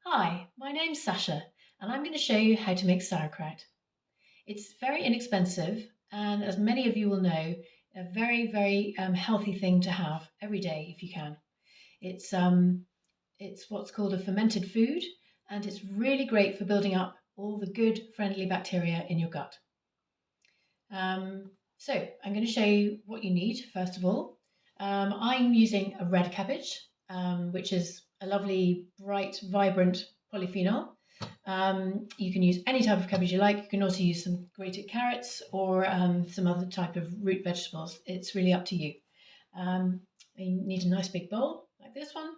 Hi, my name's Sacha, and I'm going to show you how to make sauerkraut. It's very inexpensive, and as many of you will know, a very healthy thing to have every day if you can. It's it's what's called a fermented food, and it's really great for building up all the good, friendly bacteria in your gut. So I'm going to show you what you need first of all. I'm using a red cabbage, which is a lovely, bright, vibrant polyphenol. You can use any type of cabbage you like. You can also use some grated carrots or some other type of root vegetables. It's really up to you. You need a nice big bowl like this one,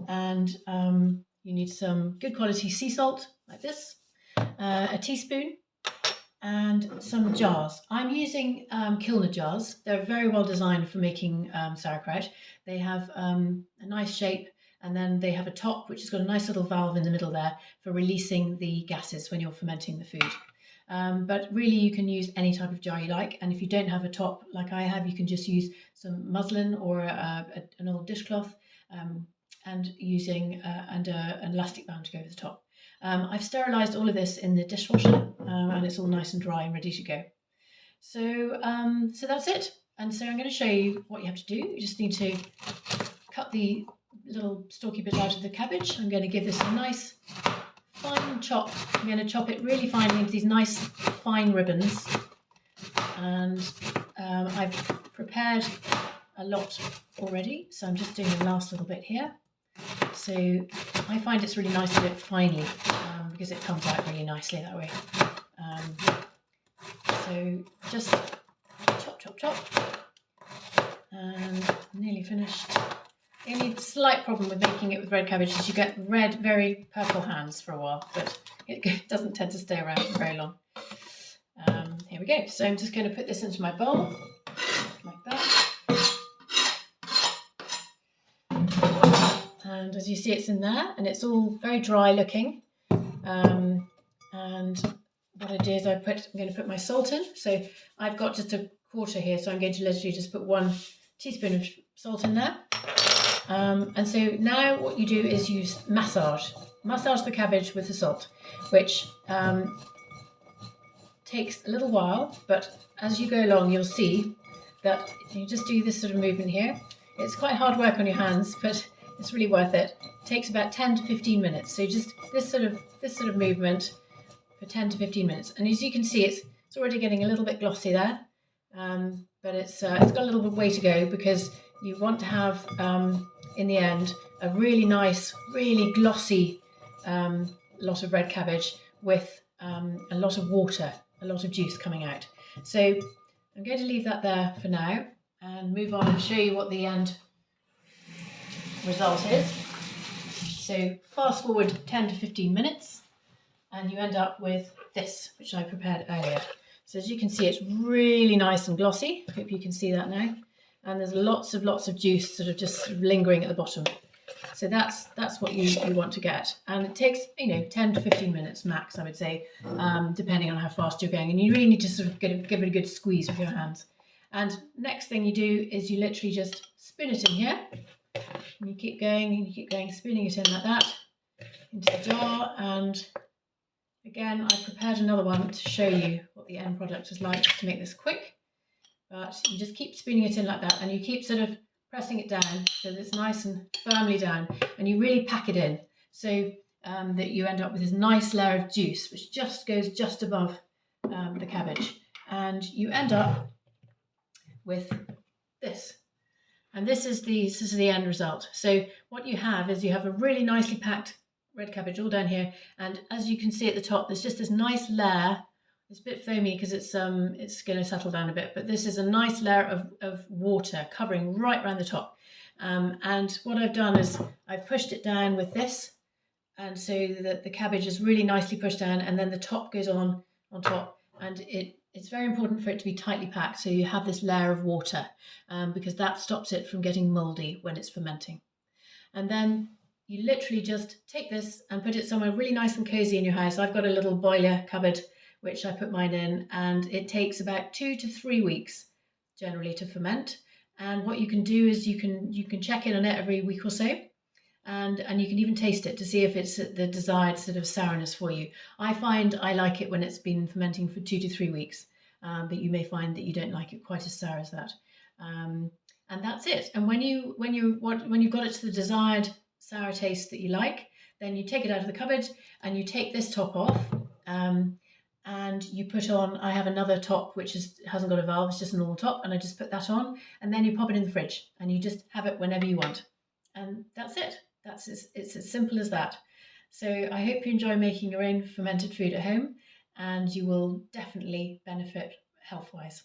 and you need some good quality sea salt like this, a teaspoon, and some jars. I'm using Kilner jars. They're very well designed for making sauerkraut. They have a nice shape, and then they have a top which has got a nice little valve in the middle there for releasing the gases when you're fermenting the food. But really you can use any type of jar you like, and if you don't have a top like I have, you can just use some muslin or an old dishcloth, and using an elastic band to go over the top. I've sterilised all of this in the dishwasher, and it's all nice and dry and ready to go. So that's it. And so I'm going to show you what you have to do. You just need to cut the little stalky bit out of the cabbage. I'm going to give this a nice fine chop. I'm going to chop it really finely into these nice fine ribbons. And I've prepared a lot already, so I'm just doing the last little bit here. So I find it's really nice to do it finely, because it comes out really nicely that way. So just chop, and nearly finished. The only slight problem with making it with red cabbage is you get red, very purple hands for a while, but it doesn't tend to stay around for very long. Here we go. So I'm just going to put this into my bowl, like that. And as you see, it's in there, and it's all very dry looking. And what I do is I'm going to put my salt in. So I've got just a quarter here, so I'm going to literally just put 1 teaspoon of salt in there. And so now what you do is you massage the cabbage with the salt, which takes a little while, but as you go along, you'll see that you just do this sort of movement here. It's quite hard work on your hands, but it's really worth it. It takes about 10 to 15 minutes. So just this sort of movement for 10 to 15 minutes. And as you can see, it's already getting a little bit glossy there, but it's got a little bit way to go, because you want to have, in the end, a really nice, really glossy lot of red cabbage with a lot of water, a lot of juice coming out. So I'm going to leave that there for now and move on and show you what the end result is. So fast forward 10 to 15 minutes and you end up with this, which I prepared earlier. So as you can see, it's really nice and glossy. I hope you can see that now. And there's lots of juice sort of lingering at the bottom. So that's what you want to get. And it takes, 10 to 15 minutes max, I would say, depending on how fast you're going. And you really need to sort of give it a good squeeze with your hands. And next thing you do is you literally just spoon it in here. And you keep going, spooning it in like that into the jar. And again, I prepared another one to show you what the end product is like, just to make this quick. But you just keep spooning it in like that, and you keep sort of pressing it down so that it's nice and firmly down, and you really pack it in so that you end up with this nice layer of juice which just goes just above the cabbage, and you end up with this. And this is the end result. So what you have is you have a really nicely packed red cabbage all down here, and as you can see at the top, there's just this nice layer. It's a bit foamy because it's going to settle down a bit, but this is a nice layer of water covering right around the top. And what I've done is I've pushed it down with this, and so that the cabbage is really nicely pushed down, and then the top goes on top, and it's very important for it to be tightly packed, so you have this layer of water, because that stops it from getting mouldy when it's fermenting. And then you literally just take this and put it somewhere really nice and cozy in your house. I've got a little boiler cupboard which I put mine in, and it takes about 2 to 3 weeks generally to ferment. And what you can do is you can check in on it every week or so, and you can even taste it to see if it's the desired sort of sourness for you. I find I like it when it's been fermenting for 2 to 3 weeks, but you may find that you don't like it quite as sour as that. And that's it. And when you've got it to the desired sour taste that you like, then you take it out of the cupboard and you take this top off. And you put on, I have another top which hasn't got a valve, it's just a normal top, and I just put that on, and then you pop it in the fridge and you just have it whenever you want. And that's it. It's as simple as that. So I hope you enjoy making your own fermented food at home, and you will definitely benefit health-wise.